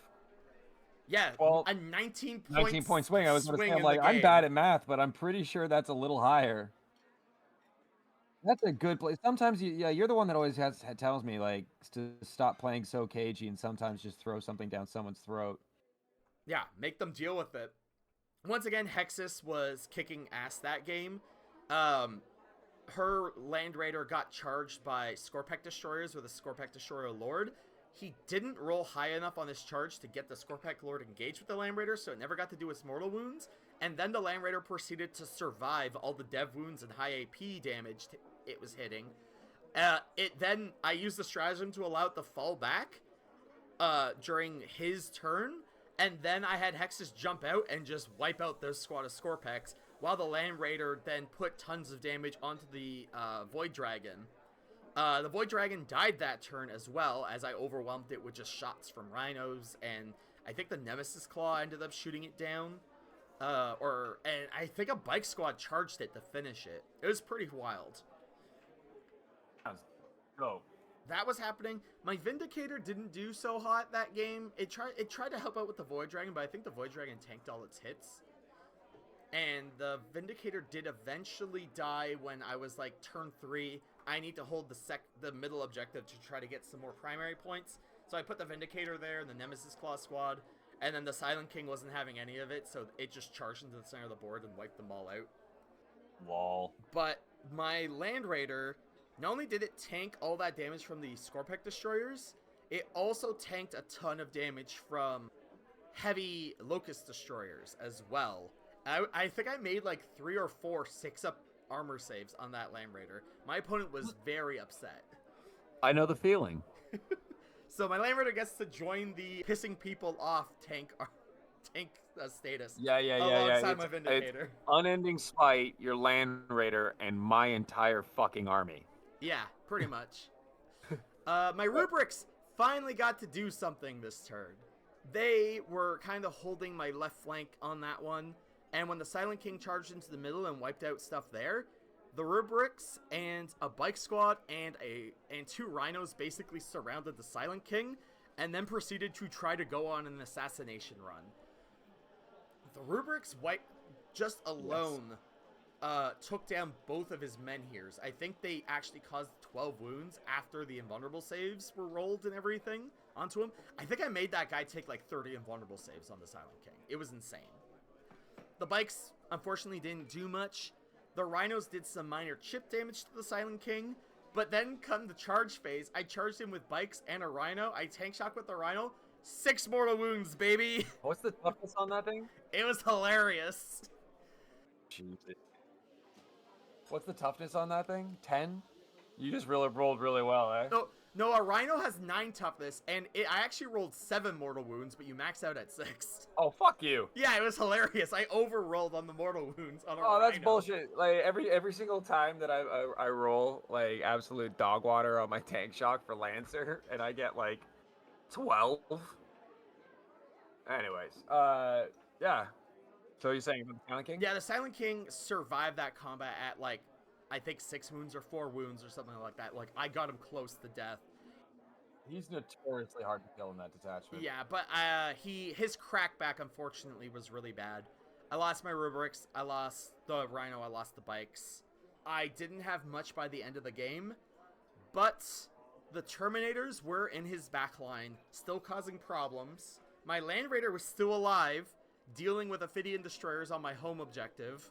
Yeah, 12, a 19-point 19-point swing. I was going to say, I'm in like, the I'm game. bad at math, but I'm pretty sure that's a little higher. That's a good place. Sometimes you're the one that always tells me like to stop playing so cagey and sometimes just throw something down someone's throat. Yeah, make them deal with it. Once again, Hexus was kicking ass that game. Her Land Raider got charged by Scorpec Destroyers with a Scorpec Destroyer Lord. He didn't roll high enough on this charge to get the Scorpec Lord engaged with the Land Raider, so it never got to do its mortal wounds. And then the Land Raider proceeded to survive all the dev wounds and high AP damage it was hitting. Then I used the stratagem to allow it to fall back during his turn, and then I had Hexus jump out and just wipe out this squad of Scorpex, while the Land Raider then put tons of damage onto the Void Dragon. The Void Dragon died that turn as well, as I overwhelmed it with just shots from rhinos, and I think the Nemesis Claw ended up shooting it down. And I think a bike squad charged it to finish it. It was pretty wild. Go. That was happening. My Vindicator didn't do so hot that game. It tried to help out with the Void Dragon, but I think the Void Dragon tanked all its hits. And the Vindicator did eventually die when I was like turn 3. I need to hold the middle objective to try to get some more primary points. So I put the Vindicator there and the Nemesis Claw squad. And then the Silent King wasn't having any of it, so it just charged into the center of the board and wiped them all out. Lol. But my Land Raider, not only did it tank all that damage from the Scorpec Destroyers, it also tanked a ton of damage from heavy Locust Destroyers as well. I think I made like 3 or 4 6-up armor saves on that Land Raider. My opponent was very upset. I know the feeling. So my Land Raider gets to join the pissing people off tank status. Yeah. Alongside my Vindicator. It's unending spite, your Land Raider, and my entire fucking army. Yeah, pretty much. My Rubrics finally got to do something this turn. They were kind of holding my left flank on that one, and when the Silent King charged into the middle and wiped out stuff there, the Rubrics and a bike squad and 2 rhinos basically surrounded the Silent King, and then proceeded to try to go on an assassination run. The Rubrics just alone took down both of his menhirs. I think they actually caused 12 wounds after the invulnerable saves were rolled and everything onto him. I think I made that guy take like 30 invulnerable saves on the Silent King. It was insane. The bikes, unfortunately, didn't do much. The rhinos did some minor chip damage to the Silent King, but then come the charge phase, I charged him with bikes and a rhino. I tank shock with the rhino. 6 mortal wounds, baby. What's the toughness on that thing? It was hilarious. Jesus. What's the toughness on that thing? 10? You just really rolled really well, eh? No, a rhino has 9 toughness, and I actually rolled 7 mortal wounds, but you maxed out at 6. Oh, fuck you. Yeah, it was hilarious. I overrolled on the mortal wounds on a Oh, rhino. that's bullshit. Like, every single time that I roll, like, absolute dog water on my tank shock for Lancer, and I get, like, 12. Anyways, yeah. So you're saying the Silent King? Yeah, the Silent King survived that combat at, like, I think 6 wounds or 4 wounds or something like that. Like, I got him close to death. He's notoriously hard to kill in that detachment. Yeah, but his crackback, unfortunately, was really bad. I lost my Rubrics, I lost the Rhino, I lost the bikes. I didn't have much by the end of the game, but the Terminators were in his backline, still causing problems. My Land Raider was still alive, dealing with Ophidian Destroyers on my home objective.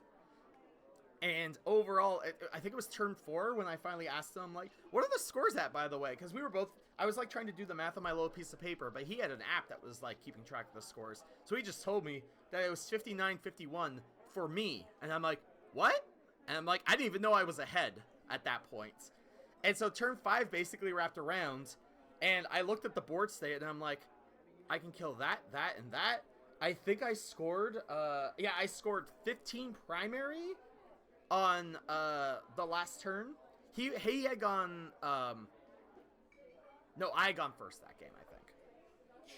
And overall, I think it was turn 4 when I finally asked him, like, what are the scores at, by the way? Because we were both, I was, like, trying to do the math on my little piece of paper, but he had an app that was, like, keeping track of the scores. So he just told me that it was 59-51 for me. And I'm like, what? And I'm like, I didn't even know I was ahead at that point. And so turn 5 basically wrapped around, and I looked at the board state, and I'm like, I can kill that, that, and that. I think I scored, I scored 15 primary on the last turn. He had gone no, I had gone first that game, I think.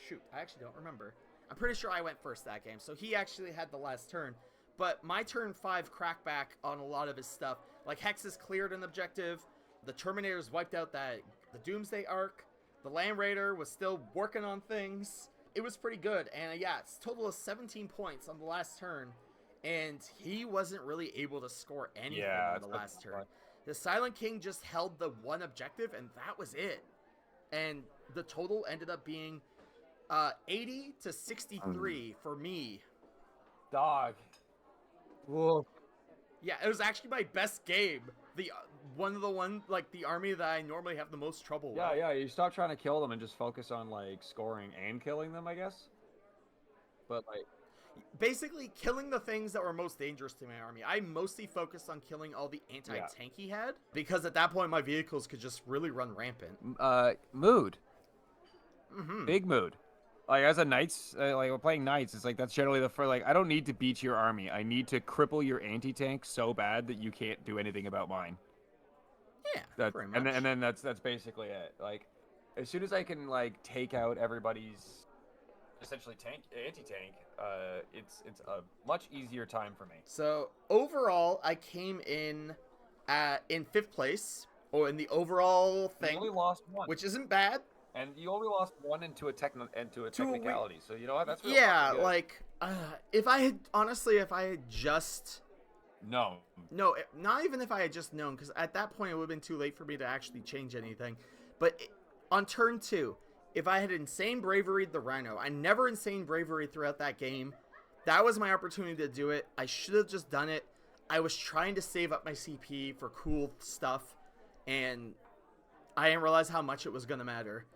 Shoot, I actually don't remember. I'm pretty sure I went first that game. So he actually had the last turn. But my turn 5 crackback on a lot of his stuff. Like, Hexus cleared an objective. The Terminators wiped out the Doomsday arc. The Land Raider was still working on things. It was pretty good. And yeah, it's a total of 17 points on the last turn. And he wasn't really able to score anything on the last turn. The Silent King just held the one objective, and that was it. And the total ended up being 80 to 63 for me. Dog. Whoa. Yeah, it was actually my best game. The army that I normally have the most trouble with. Yeah, you stop trying to kill them and just focus on like scoring and killing them, I guess. But like, basically killing the things that were most dangerous to my army. I mostly focused on killing all the anti-tank he had, because at that point my vehicles could just really run rampant. Mood. Mm-hmm. Big mood. Like, as a knights, like, we're playing knights, it's like, that's generally the first, like, I don't need to beat your army. I need to cripple your anti-tank so bad that you can't do anything about mine. Yeah, pretty much. And then that's basically it. Like, as soon as I can, like, take out everybody's, essentially, anti-tank, it's a much easier time for me. So, overall, I came in 5th place, or in the overall thing. You only lost one. Which isn't bad. And you only lost one into a technicality, so you know what? That's really good. Like if I had just no, not even if I had just known, because at that point it would have been too late for me to actually change anything. But on turn 2, if I had insane bravery the Rhino, I never insane bravery throughout that game. That was my opportunity to do it. I should have just done it. I was trying to save up my CP for cool stuff, and I didn't realize how much it was gonna matter.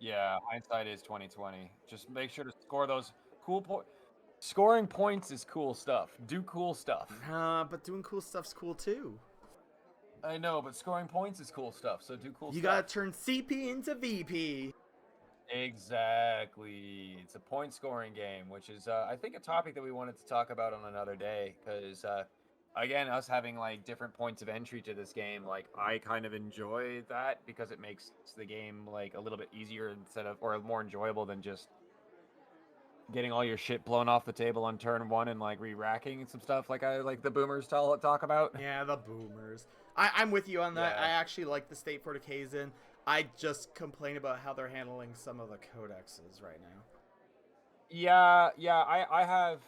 Yeah, hindsight is 20/20. Just make sure to score those cool points. Scoring points is cool stuff. Do cool stuff. But doing cool stuff's cool too. I know, but scoring points is cool stuff. So do cool stuff. You gotta turn CP into VP. Exactly. It's a point scoring game, which is I think a topic that we wanted to talk about on another day, because again, us having like different points of entry to this game, like I kind of enjoy that because it makes the game like a little bit easier or more enjoyable than just getting all your shit blown off the table on turn 1 and like re-racking some stuff like the boomers talk about. Yeah, the boomers. I'm with you on that. Yeah. I actually like the state fortification. I just complain about how they're handling some of the codexes right now. Yeah, I have.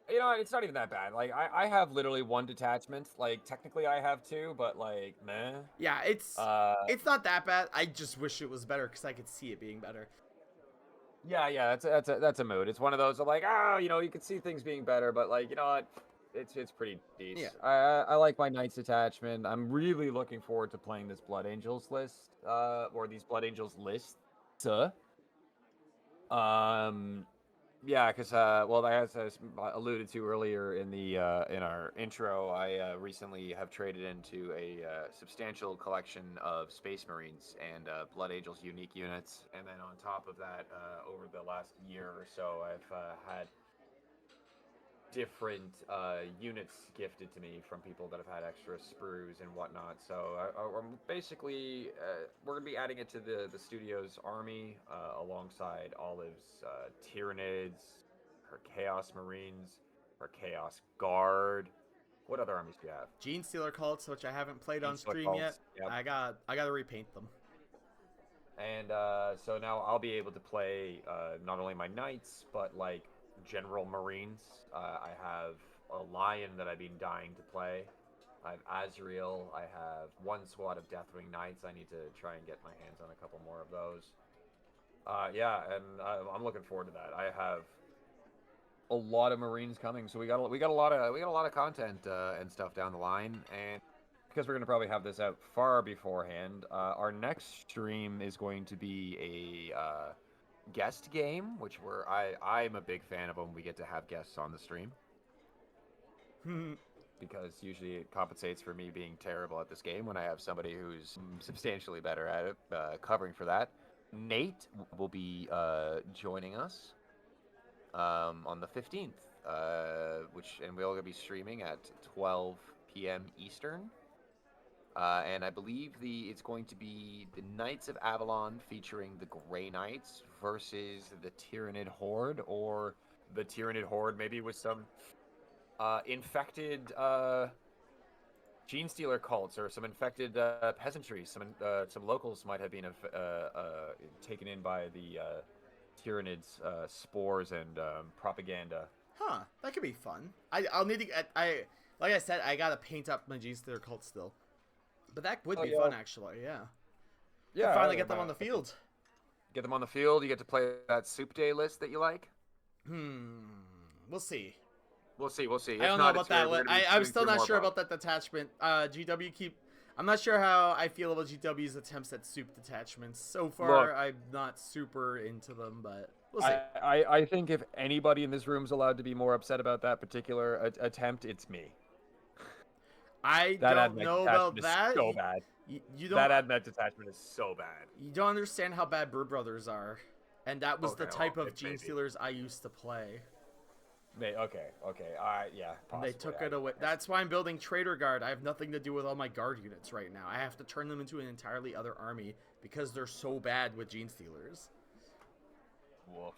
You know, it's not even that bad. Like, I have literally 1 detachment. Like, technically I have 2, but, like, meh. Yeah, it's not that bad. I just wish it was better because I could see it being better. Yeah, that's a mood. It's one of those, like, you know, you could see things being better, but, like, you know what? It's pretty decent. Yeah. I like my Knights detachment. I'm really looking forward to playing this Blood Angels list, or these Blood Angels lists. Yeah, because well, as I alluded to earlier in our intro, I recently have traded into a substantial collection of Space Marines and Blood Angels unique units, and then on top of that, over the last year or so, I've had different units gifted to me from people that have had extra sprues and whatnot. So I'm basically we're gonna be adding it to the studio's army alongside Olive's Tyranids, her Chaos Marines, her Chaos Guard. What other armies do you have? Gene Stealer cults, which I haven't played on stream cults, yet. yep. I gotta repaint them. And so now I'll be able to play not only my Knights, but like General Marines. I have a Lion that I've been dying to play. I have Azrael. I have 1 squad of Deathwing Knights. I need to try and get my hands on a couple more of those. Yeah, and I'm looking forward to that. I have a lot of Marines coming, so we got a lot of content and stuff down the line, and because we're gonna probably have this out far beforehand, our next stream is going to be a guest game, which I'm a big fan of when we get to have guests on the stream. Because usually it compensates for me being terrible at this game when I have somebody who's substantially better at it covering for that. Nate will be joining us on the 15th, and we're all going to be streaming at 12 p.m. Eastern. And I believe it's going to be the Knights of Avalon featuring the Grey Knights versus the Tyranid Horde, or the Tyranid horde, maybe with some infected gene stealer cults or some infected peasantry. Some locals might have been taken in by the Tyranids' spores and propaganda. Huh, that could be fun. I'll need to. Like I said, I gotta paint up my G's their cult still, but that would be fun actually. Yeah. Yeah. Finally get them on the field. Get them on the field. You get to play that soup day list that you like. We'll see. We'll see. I don't know about that. I'm still not sure about that detachment. I'm not sure how I feel about GW's attempts at soup detachments. So far, I'm not super into them, but we'll see. I think if anybody in this room is allowed to be more upset about that particular attempt, it's me. I don't know about that. So bad. You don't. That AdMech detachment is so bad. You don't understand how bad Brood Brothers are, and that was the type of Gene Stealers I used to play. Okay. Yeah. Possibly. They took it away. That's why I'm building Trader Guard. I have nothing to do with all my guard units right now. I have to turn them into an entirely other army because they're so bad with Gene Stealers. Woof.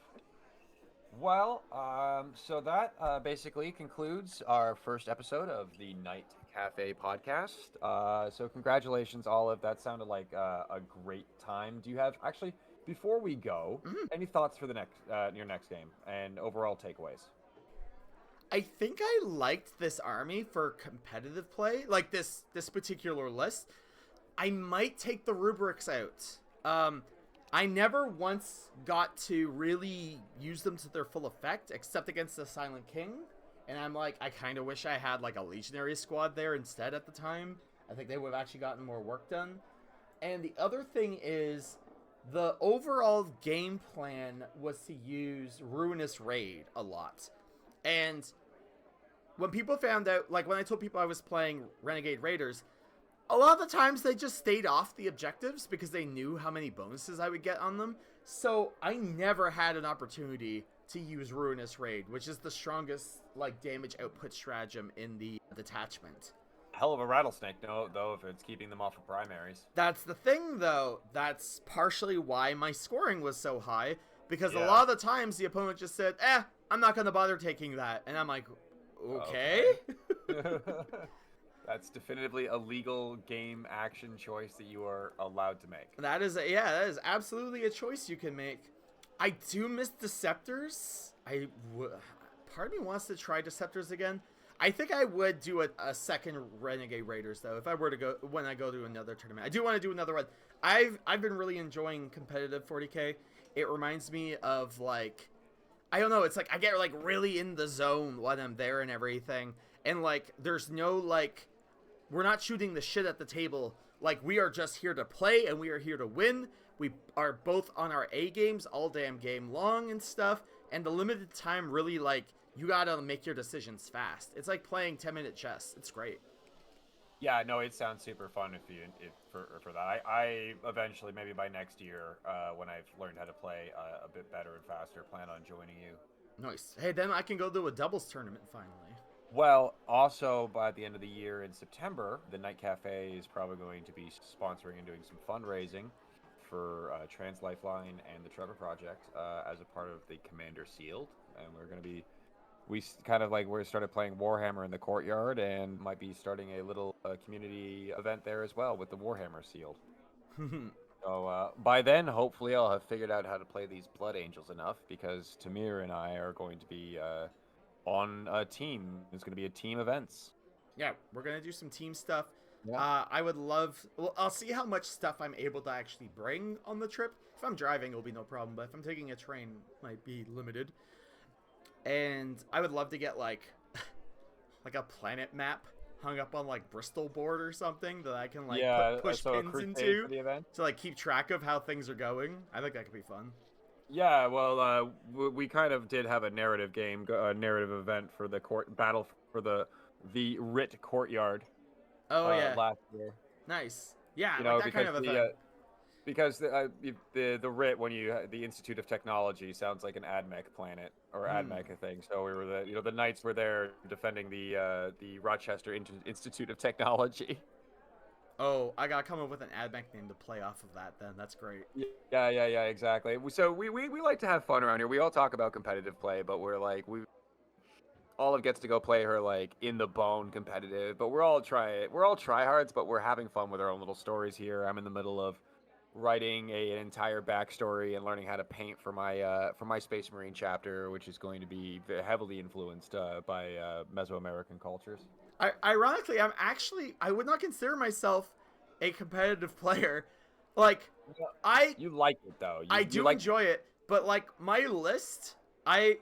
Well, so that basically concludes our first episode of the Night Cafe podcast. So congratulations, Olive. That sounded like a great time. Do you have, actually, before we go, any thoughts for the your next game and overall takeaways? I think I liked this army for competitive play, like this particular list. I might take the rubrics out. I never once got to really use them to their full effect, except against the Silent King. And I'm like, I kind of wish I had like a Legionary squad there instead at the time. I think they would have actually gotten more work done. And the other thing is, the overall game plan was to use Ruinous Raid a lot. And when people found out, like when I told people I was playing Renegade Raiders, a lot of the times they just stayed off the objectives because they knew how many bonuses I would get on them. So I never had an opportunity to use Ruinous Raid, which is the strongest like damage output stratagem in the detachment. Hell of a rattlesnake, though, if it's keeping them off of primaries. That's the thing, though. That's partially why my scoring was so high, because a lot of the times the opponent just said, I'm not going to bother taking that. And I'm like, okay. That's definitively a legal game action choice that you are allowed to make. That is absolutely a choice you can make. I do miss Deceptors. Part of me wants to try Deceptors again. I think I would do a second Renegade Raiders, though, if I were to go, when I go to another tournament. I do want to do another one. I've been really enjoying competitive 40K. It reminds me of, like, I don't know, it's like I get, like, really in the zone when I'm there and everything. And, like, there's no, like, we're not shooting the shit at the table. Like, we are just here to play and we are here to win. We are both on our A games all damn game long and stuff. And the limited time really, like, you gotta make your decisions fast. It's like playing 10-minute chess. It's great. Yeah, no, it sounds super fun for that. I eventually, maybe by next year, when I've learned how to play a bit better and faster, plan on joining you. Nice. Hey, then I can go to a doubles tournament finally. Well, also by the end of the year in September, the Night Cafe is probably going to be sponsoring and doing some fundraising for Trans Lifeline and the Trevor Project as a part of the Commander Sealed, and we're going to be. We started playing Warhammer in the courtyard and might be starting a little community event there as well with the Warhammer Sealed. So by then, hopefully, I'll have figured out how to play these Blood Angels enough, because Tamir and I are going to be on a team. It's going to be a team events. Yeah, we're going to do some team stuff. Yeah. I would love... Well, I'll see how much stuff I'm able to actually bring on the trip. If I'm driving, it'll be no problem, but if I'm taking a train, it might be limited. And I would love to get, like a planet map hung up on, like, Bristol board or something that I can, like, push pins into to, like, keep track of how things are going. I think that could be fun. Yeah, well, we kind of did have a narrative event for the battle for the Writ Courtyard. Oh, yeah. Last year. Nice. Yeah, you know, like that kind of event. Because the Writ, the Institute of Technology, sounds like an AdMech planet or AdMech thing. So we were the Knights were there defending the Rochester Institute of Technology. Oh, I gotta come up with an AdMech name to play off of that. Then that's great. Yeah, exactly. So we like to have fun around here. We all talk about competitive play, but we're like Olive gets to go play her like in the bone competitive, but we're all tryhards, but we're having fun with our own little stories here. I'm in the middle of writing an entire backstory and learning how to paint for my Space Marine chapter, which is going to be heavily influenced by Mesoamerican cultures. Ironically, I would not consider myself a competitive player. Like, Yeah. I You like it though. I You do like enjoy it, but like my list, I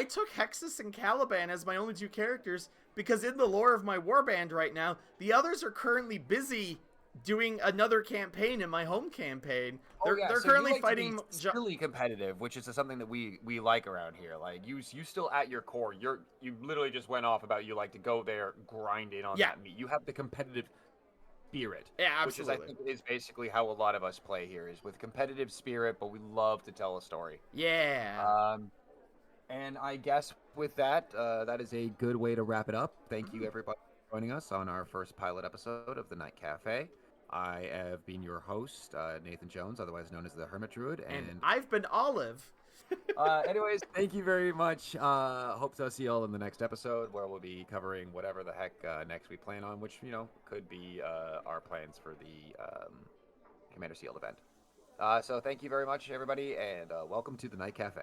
took Hexus and Caliban as my only two characters because in the lore of my warband right now, the others are currently busy doing another campaign in my home campaign. Oh yeah, They're so you currently like to be fighting. silly competitive, which is something that we like around here. Like you still at your core, you literally just went off about you like to go there, grind in on Yeah. that meat. You have the competitive spirit, Yeah, which is I absolutely. think is basically how a lot of us play here is with competitive spirit, but we love to tell a story. Yeah. And I guess with that, that is a good way to wrap it up. Thank you everybody for joining us on our first pilot episode of the Night Cafe. I have been your host, Nathan Jones, otherwise known as the Hermit Druid, And and I've been Olive. anyways, thank you very much. Hope to see you all in the next episode where we'll be covering whatever the heck next we plan on, which, could be our plans for the Commander Sealed event. So thank you very much, everybody, and welcome to the Night Cafe.